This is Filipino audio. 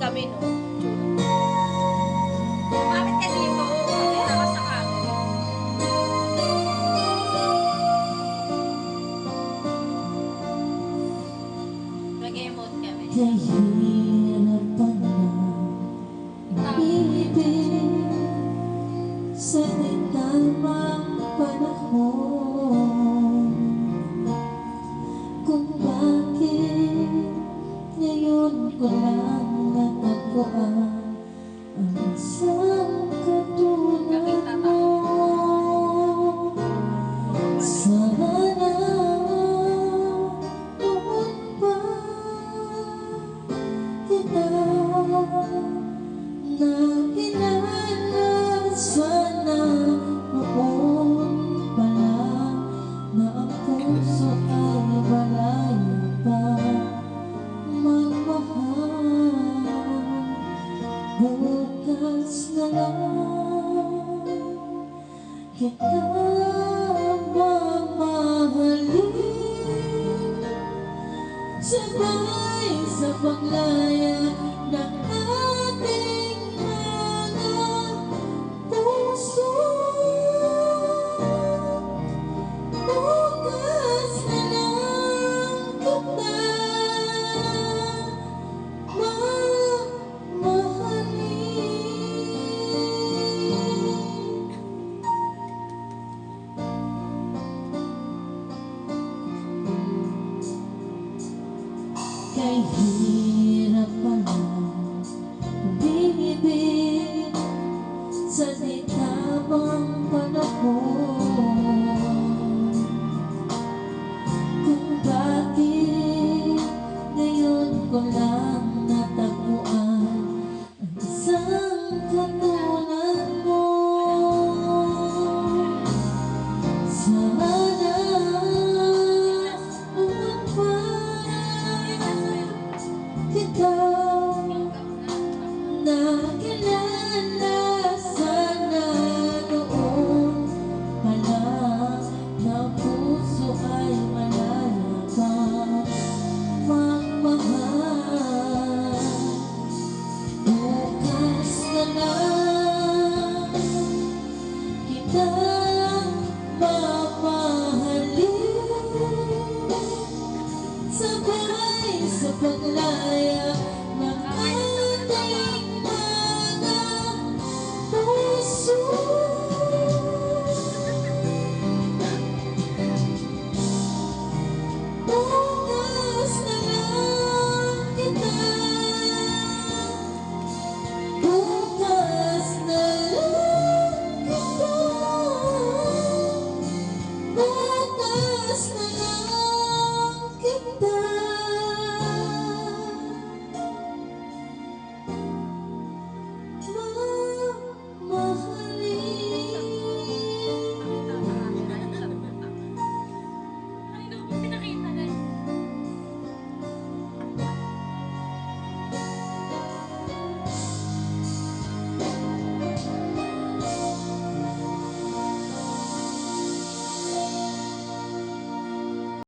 kami, no? Bakit ka dito? Kaya ka sa kami. Nag-emote kami. Kahirapan na ibig sa di tamang panahon, kung bakit ngayon ko lang natagpuan ang isang katulad mo. Sana noon pa kita nakilala, sana noon pa lang na ang puso ay malaya pa magmahal. Bukas na lang kita mamahalin, sabay sa paglaya ng ating mga puso. Bukas na lang kita mamahalin. Kay